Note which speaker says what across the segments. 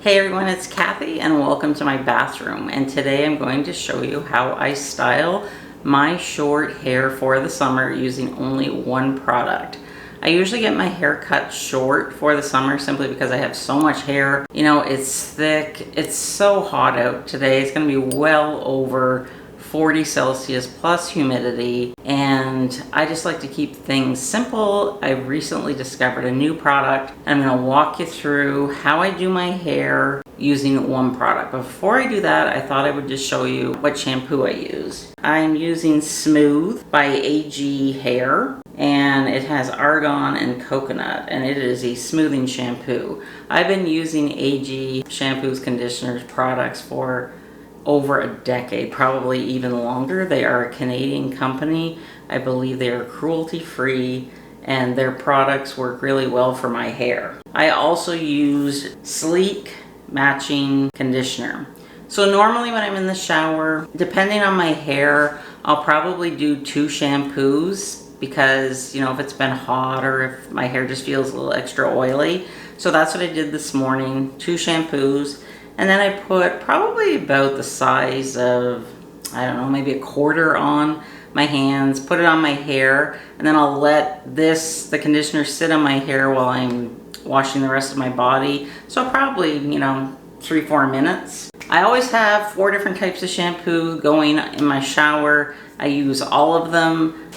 Speaker 1: Hey everyone, it's Cathy and welcome to my bathroom, and today I'm going to show you how I style my short hair for the summer using only one product. I usually get my hair cut short for the summer simply because I have so much hair. You know, it's thick, it's so hot out today. It's going to be well over 40 Celsius plus humidity, and I just like to keep things simple. I recently discovered a new product, and I'm going to walk you through how I do my hair using one product. But before I do that, I thought I would just show you what shampoo I use. I'm using Smooth by AG Hair, and it has argan and coconut, and it is a smoothing shampoo. I've been using AG shampoos, conditioners, products for over a decade, probably even longer. They are a Canadian company. I believe they are cruelty-free, and their products work really well for my hair. I also use Sleek matching conditioner. So normally when I'm in the shower, depending on my hair, I'll probably do 2 shampoos because, you know, if it's been hot or if my hair just feels a little extra oily. So that's what I did this morning, 2 shampoos. And then I put probably about the size of, I don't know, maybe a quarter on my hands, put it on my hair, and then I'll let the conditioner sit on my hair while I'm washing the rest of my body. So probably, you know, 3-4 minutes. I always have 4 different types of shampoo going in my shower. I use all of them.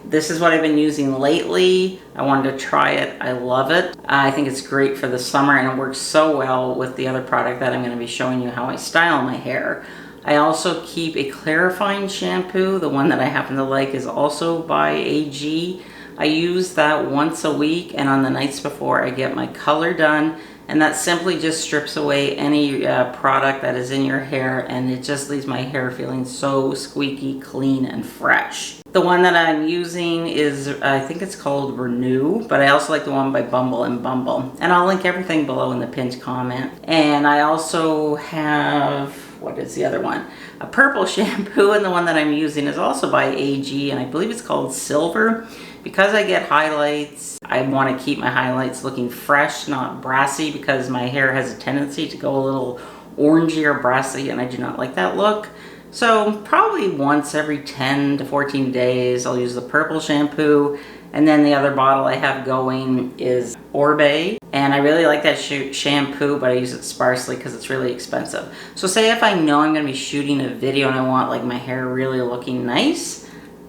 Speaker 1: This is what I've been using lately. I wanted to try it. I love it. I think it's great for the summer, and it works so well with the other product that I'm going to be showing you how I style my hair. I also keep a clarifying shampoo. The one that I happen to like is also by AG. I use that once a week, and on the nights before I get my color done, and that simply just strips away any product that is in your hair, and it just leaves my hair feeling so squeaky clean and fresh. The one that I'm using is, I think it's called Renew, but I also like the one by Bumble and Bumble. And I'll link everything below in the pinned comment. And I also have, what is the other one? A purple shampoo, and the one that I'm using is also by AG, and I believe it's called Silver. Because I get highlights, I want to keep my highlights looking fresh, not brassy, because my hair has a tendency to go a little orangey or brassy, and I do not like that look. So probably once every 10 to 14 days, I'll use the purple shampoo. And then the other bottle I have going is Orbe. And I really like that shampoo, but I use it sparsely because it's really expensive. So say if I know I'm going to be shooting a video and I want like my hair really looking nice,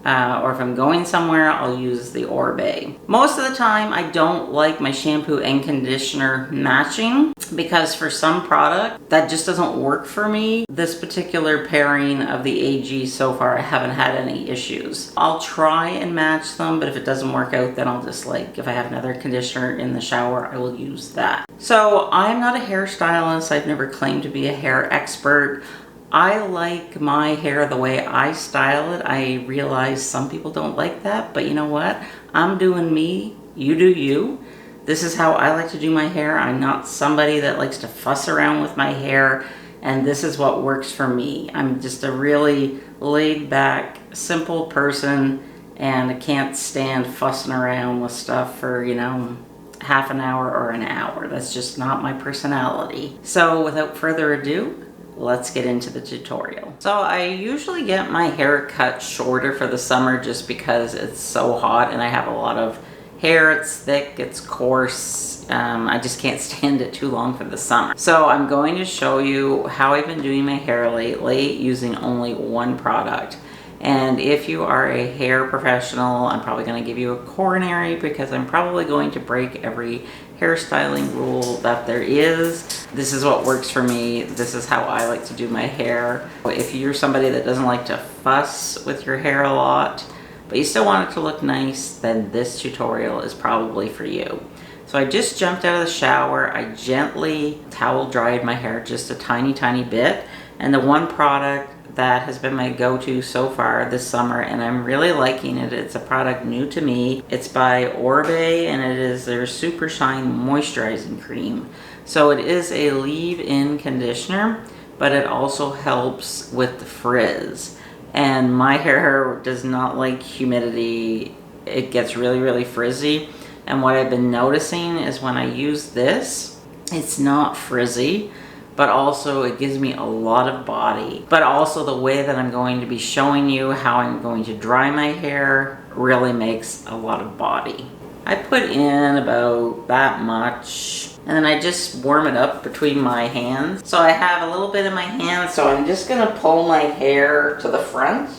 Speaker 1: or if I'm going somewhere, I'll use the Orbe. Most of the time, I don't like my shampoo and conditioner matching because for some product, that just doesn't work for me. This particular pairing of the AG so far, I haven't had any issues. I'll try and match them, but if it doesn't work out, then I'll just if I have another conditioner in the shower, I will use that. So I'm not a hairstylist. I've never claimed to be a hair expert. I like my hair the way I style it. I realize some people don't like that, but you know what? I'm doing me, you do you. This is how I like to do my hair. I'm not somebody that likes to fuss around with my hair, and this is what works for me. I'm just a really laid back, simple person, and I can't stand fussing around with stuff for, you know, half an hour or an hour. That's just not my personality. So without further ado, let's get into the tutorial. So I usually get my hair cut shorter for the summer just because it's so hot and I have a lot of hair. It's thick, it's coarse. I just can't stand it too long for the summer. So I'm going to show you how I've been doing my hair lately using only one product. And if you are a hair professional, I'm probably going to give you a coronary because I'm probably going to break every hairstyling rule that there is. This is what works for me. This is how I like to do my hair. If you're somebody that doesn't like to fuss with your hair a lot, but you still want it to look nice, then this tutorial is probably for you. So I just jumped out of the shower. I gently towel dried my hair just a tiny bit. And the one product that has been my go-to so far this summer, and I'm really liking it. It's a product new to me. It's by Orbe, and it is their Super Shine Moisturizing Cream. So it is a leave-in conditioner, but it also helps with the frizz. And my hair does not like humidity. It gets really frizzy. And what I've been noticing is when I use this, It's not frizzy, but also it gives me a lot of body. But also the way that I'm going to be showing you how I'm going to dry my hair really makes a lot of body. I put in about that much, and then I just warm it up between my hands. So I have a little bit in my hand, so I'm just gonna pull my hair to the front,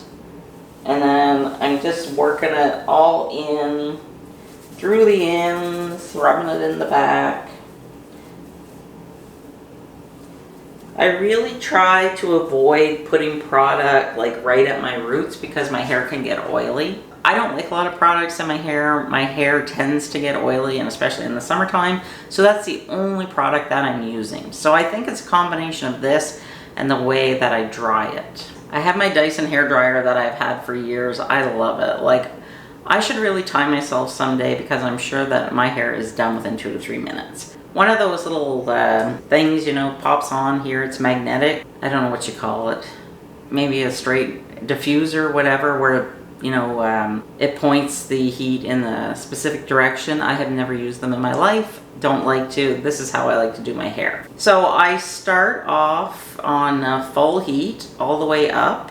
Speaker 1: and then I'm just working it all in, through the ends, rubbing it in the back. I really try to avoid putting product like right at my roots because my hair can get oily. I don't like a lot of products in my hair. My hair tends to get oily, and especially in the summertime. So that's the only product that I'm using. So I think it's a combination of this and the way that I dry it. I have my Dyson Hairdryer that I've had for years. I love it. Like, I should really time myself someday because I'm sure that my hair is done within 2 to 3 minutes. One of those little things, you know, pops on here. It's magnetic. I don't know what you call it. Maybe a straight diffuser, whatever, where you know, it points the heat in the specific direction. I have never used them in my life. Don't like to. This is how I like to do my hair. So I start off on full heat all the way up.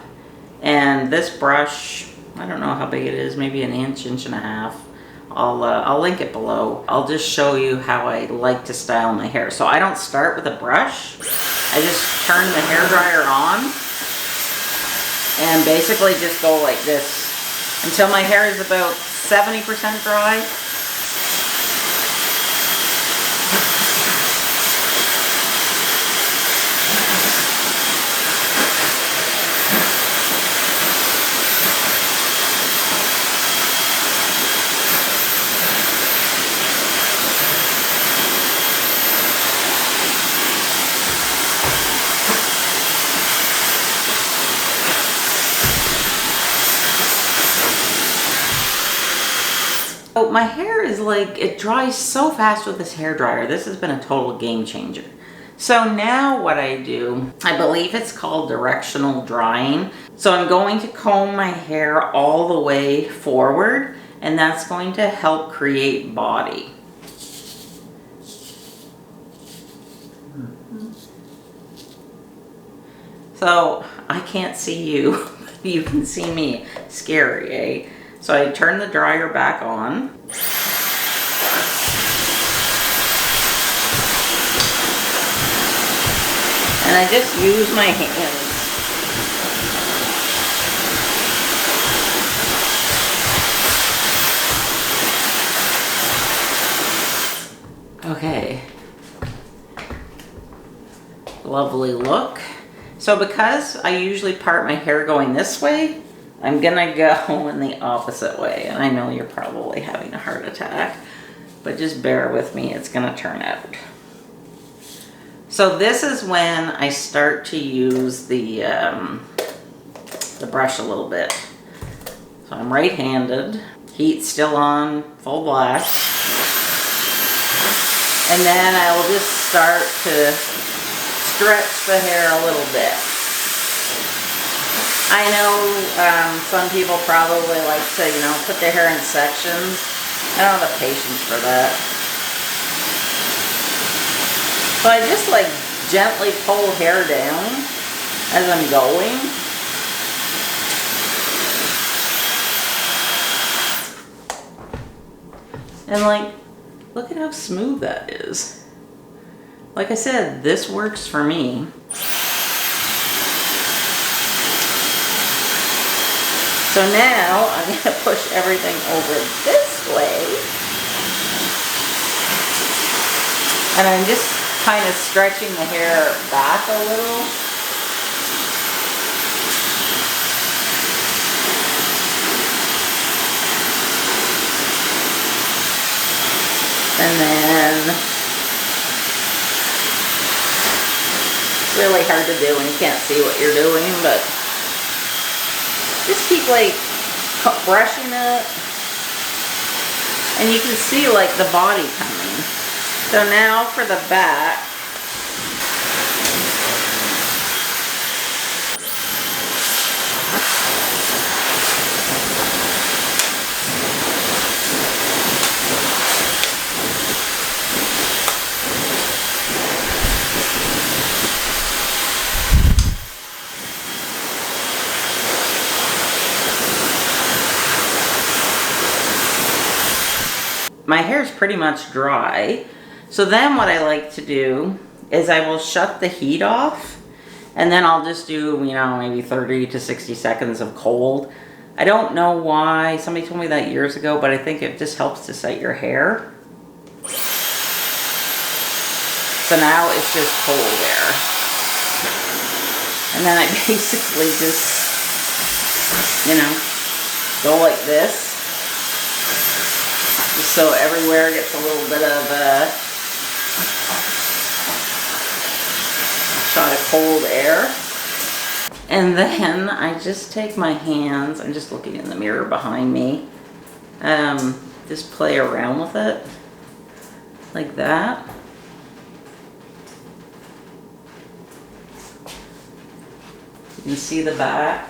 Speaker 1: And this brush, I don't know how big it is, maybe an inch, inch and a half. I'll link it below. I'll just show you how I like to style my hair. So I don't start with a brush. I just turn the hairdryer on and basically just go like this until my hair is about 70% dry. My hair is like, it dries so fast with this hair dryer. This has been a total game changer. So now what I do, I believe it's called directional drying. So I'm going to comb my hair all the way forward, and that's going to help create body. So I can't see you, you can see me. Scary, eh? So I turn the dryer back on. And I just use my hands. Okay. Lovely look. So because I usually part my hair going this way, I'm gonna go in the opposite way. And I know you're probably having a heart attack, but just bear with me, it's gonna turn out. So this is when I start to use the brush a little bit. So I'm right-handed, heat still on, full blast. And then I will just start to stretch the hair a little bit. I know some people probably like to, you know, put their hair in sections. I don't have the patience for that. So I just like gently pull hair down as I'm going. And like, look at how smooth that is. Like I said, this works for me. So now I'm going to push everything over this way. And I'm just kind of stretching the hair back a little. And then it's really hard to do when you can't see what you're doing, but just keep like brushing it, and you can see like the body coming. So now for the back, my hair is pretty much dry. So then what I like to do is I will shut the heat off, and then I'll just do, you know, maybe 30 to 60 seconds of cold. I don't know why. Somebody told me that years ago, but I think it just helps to set your hair. So now it's just cold air. And then I basically just, you know, go like this. Just so everywhere gets a little bit of a shot of cold air. And then I just take my hands, I'm just looking in the mirror behind me, just play around with it like that. You can see the back.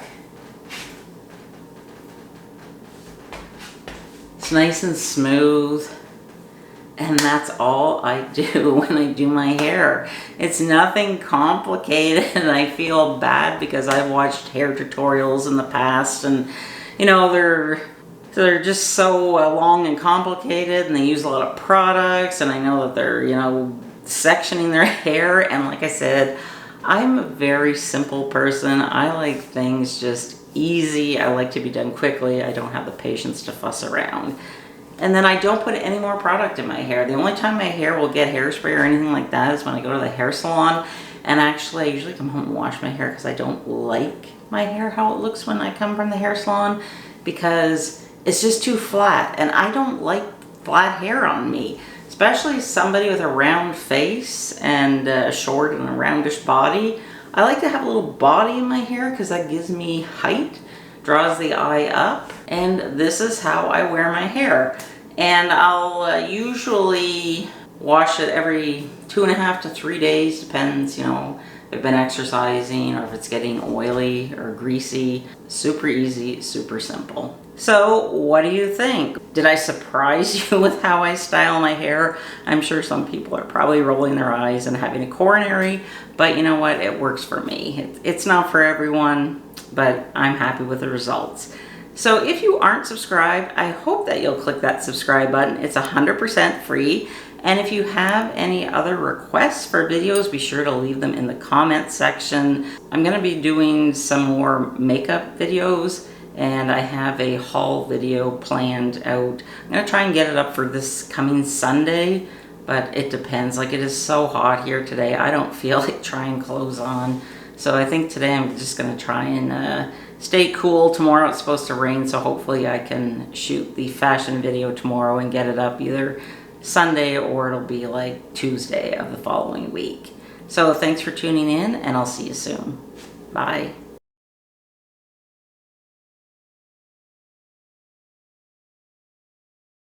Speaker 1: It's nice and smooth. And that's all I do when I do my hair. It's nothing complicated, and I feel bad because I've watched hair tutorials in the past, and you know, they're just so long and complicated, and they use a lot of products, and I know that they're, you know, sectioning their hair. And like I said, I'm a very simple person. I like things just easy. I like to be done quickly. I don't have the patience to fuss around. And then I don't put any more product in my hair. The only time my hair will get hairspray or anything like that is when I go to the hair salon. And actually, I usually come home and wash my hair because I don't like my hair how it looks when I come from the hair salon, because it's just too flat. And I don't like flat hair on me, especially somebody with a round face and a short and a roundish body. I like to have a little body in my hair because that gives me height, draws the eye up. And this is how I wear my hair. And I'll usually wash it every 2.5 to 3 days, depends, you know, if I've been exercising or if it's getting oily or greasy. Super easy, super simple. So what do you think? Did I surprise you with how I style my hair? I'm sure some people are probably rolling their eyes and having a coronary, but you know what? It works for me. It's not for everyone, but I'm happy with the results. So if you aren't subscribed, I hope that you'll click that subscribe button. It's 100% free. And if you have any other requests for videos, be sure to leave them in the comment section. I'm gonna be doing some more makeup videos, and I have a haul video planned out. I'm gonna try and get it up for this coming Sunday, but it depends. Like, it is so hot here today, I don't feel like trying clothes on. So I think today I'm just gonna try and stay cool. Tomorrow it's supposed to rain, so hopefully I can shoot the fashion video tomorrow and get it up either Sunday or it'll be like Tuesday of the following week. So thanks for tuning in, and I'll see you soon. Bye.